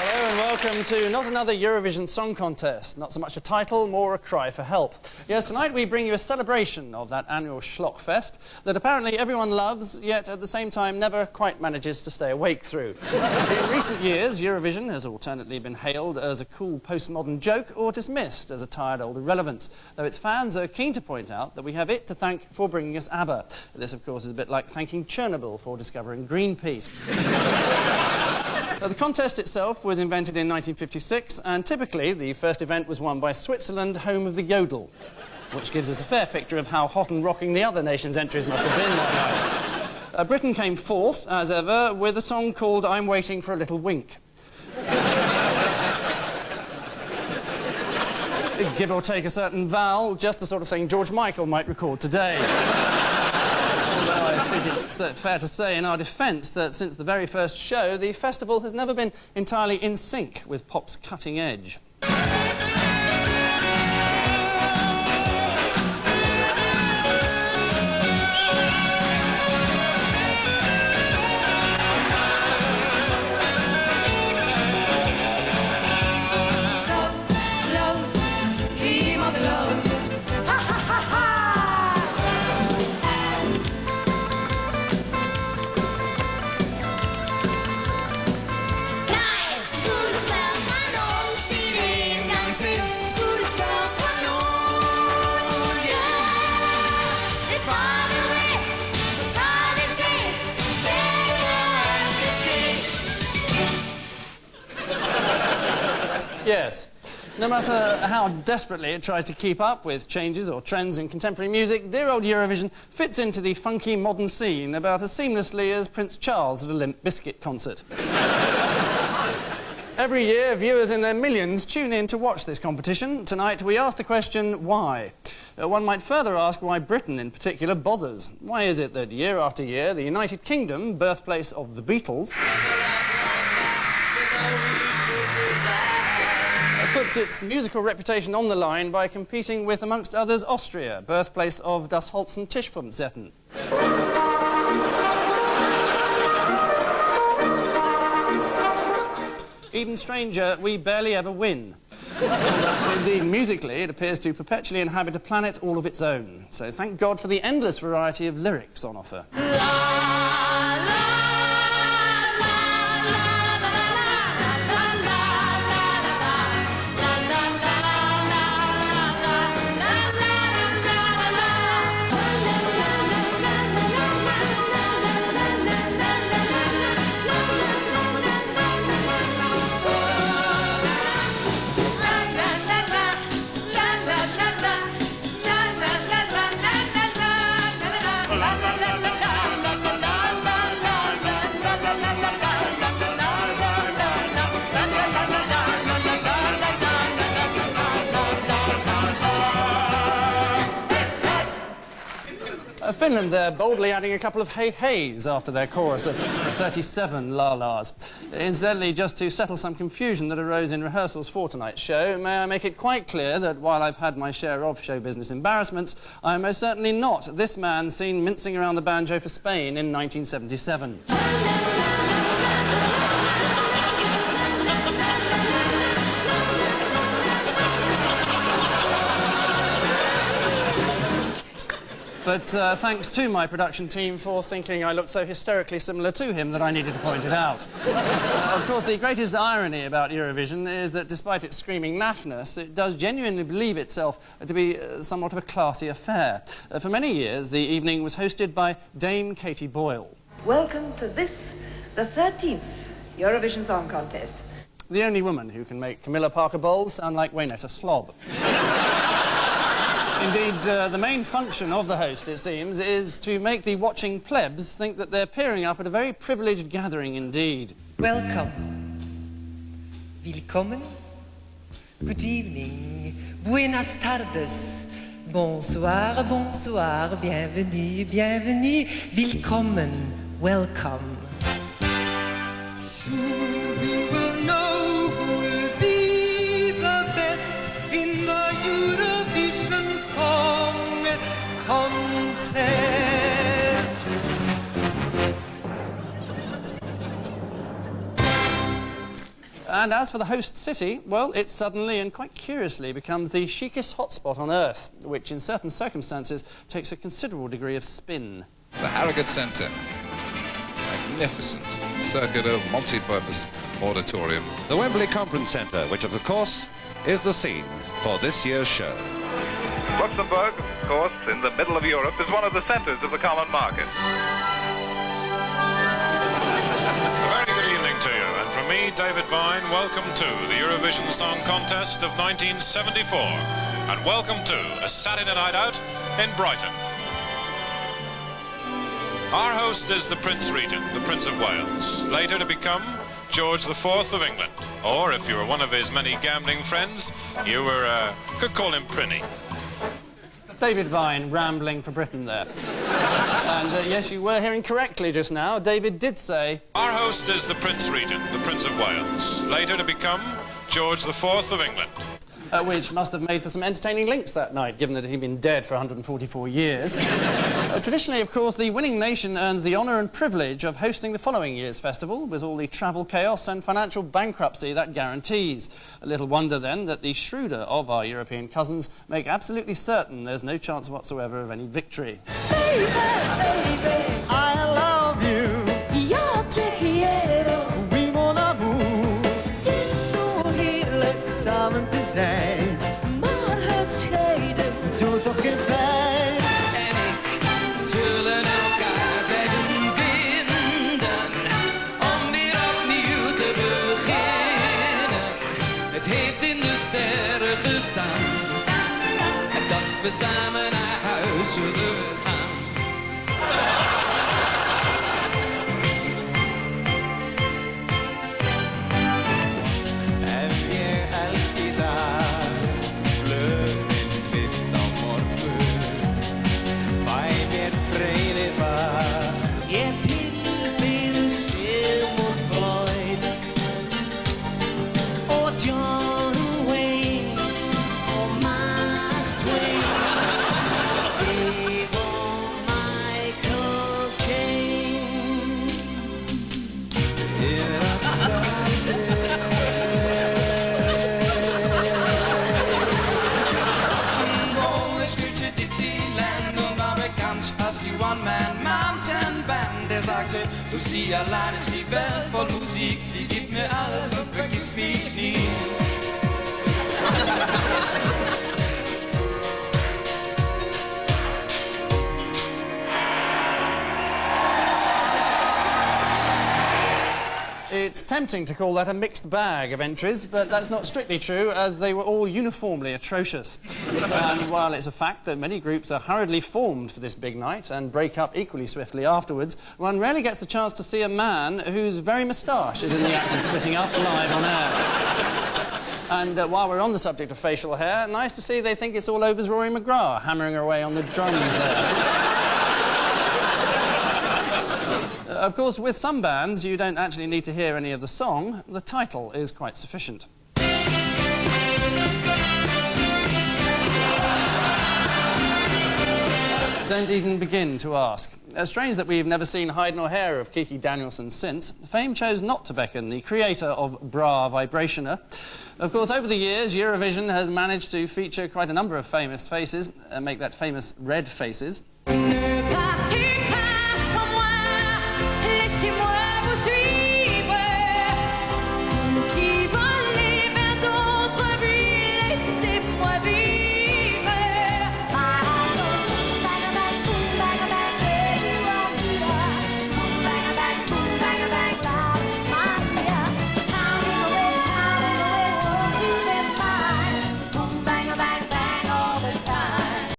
Hello and welcome to not another Eurovision Song Contest. Not so much a title, more a cry for help. Yes, tonight we bring you a celebration of that annual schlockfest that apparently everyone loves, yet at the same time never quite manages to stay awake through. In recent years, Eurovision has alternately been hailed as a cool postmodern joke or dismissed as a tired old irrelevance, though its fans are keen to point out that we have it to thank for bringing us ABBA. This, of course, is a bit like thanking Chernobyl for discovering Greenpeace. The contest itself was invented in 1956, and typically the first event was won by Switzerland, home of the yodel, which gives us a fair picture of how hot and rocking the other nations' entries must have been that night. Britain came fourth, as ever, with a song called I'm Waiting for a Little Wink. Give or take a certain vowel, just the sort of thing George Michael might record today. I think it's fair to say in our defence that since the very first show, the festival has never been entirely in sync with pop's cutting edge. Yes. No matter how desperately it tries to keep up with changes or trends in contemporary music, dear old Eurovision fits into the funky modern scene about as seamlessly as Prince Charles at a Limp Bizkit concert. Every year, viewers in their millions tune in to watch this competition. Tonight, we ask the question, why? One might further ask why Britain, in particular, bothers. Why is it that year after year, the United Kingdom, birthplace of the Beatles, puts its musical reputation on the line by competing with, amongst others, Austria, birthplace of Das Holzen Tischfumsetten. Even stranger, we barely ever win. Indeed, musically, it appears to perpetually inhabit a planet all of its own. So thank God for the endless variety of lyrics on offer. Finland, they're boldly adding a couple of hey-heys after their chorus of 37 la-las. Incidentally, just to settle some confusion that arose in rehearsals for tonight's show, may I make it quite clear that while I've had my share of show business embarrassments, I am most certainly not this man seen mincing around the banjo for Spain in 1977. But thanks to my production team for thinking I looked so hysterically similar to him that I needed to point it out. Of course, the greatest irony about Eurovision is that despite its screaming naffness, it does genuinely believe itself to be somewhat of a classy affair. For many years, the evening was hosted by Dame Katie Boyle. Welcome to this, the 13th Eurovision Song Contest. The only woman who can make Camilla Parker Bowles sound like Waynetta Slob. Indeed, the main function of the host, it seems, is to make the watching plebs think that they're peering up at a very privileged gathering indeed. Welcome. Willkommen. Good evening. Buenas tardes. Bonsoir, bonsoir. Bienvenue, bienvenue. Willkommen. Welcome. Soon we will know who will be the best in the Eurovision Song Contest. And as for the host city, well, it suddenly and quite curiously becomes the chicest hotspot on Earth, which in certain circumstances takes a considerable degree of spin. The Harrogate Centre. Magnificent circular multi-purpose auditorium. The Wembley Conference Centre, which of course is the scene for this year's show. Luxembourg, of course, in the middle of Europe, is one of the centres of the common market. A very good evening to you, and from me, David Vine, welcome to the Eurovision Song Contest of 1974, and welcome to a Saturday night out in Brighton. Our host is the Prince Regent, the Prince of Wales, later to become George IV of England, or if you were one of his many gambling friends, you could call him Prinny. David Vine rambling for Britain there. And yes, you were hearing correctly just now. David did say... Our host is the Prince Regent, the Prince of Wales, later to become George IV of England. Which must have made for some entertaining links that night, given that he'd been dead for 144 years. Traditionally, of course, the winning nation earns the honour and privilege of hosting the following year's festival, with all the travel chaos and financial bankruptcy that guarantees. A little wonder, then, that the shrewder of our European cousins make absolutely certain there's no chance whatsoever of any victory. Baby, baby, I love you. Yo te quiero. Oui, mon amour. Het is zo heerlijk samen te zijn. Maar het scheiden doet toch geen pijn. En ik zullen elkaar blijven vinden. Om weer opnieuw te beginnen. Het heeft in de sterren gestaan. En dat we samen naar huis zullen gaan. Lucia allein ist die Welt voll Musik, sie gibt mir alles und vergisst mich nie. It's tempting to call that a mixed bag of entries, but that's not strictly true, as they were all uniformly atrocious. And while it's a fact that many groups are hurriedly formed for this big night and break up equally swiftly afterwards, one rarely gets the chance to see a man whose very moustache is in the act of splitting up live on air. And while we're on the subject of facial hair, nice to see they think it's all over's Rory McGrath hammering away on the drums there. Of course, with some bands, you don't actually need to hear any of the song. The title is quite sufficient. Don't even begin to ask. Strange that we've never seen hide nor hair of Kiki Danielsson since. Fame chose not to beckon the creator of Bra Vibrationer. Of course, over the years, Eurovision has managed to feature quite a number of famous faces, and make that famous red faces.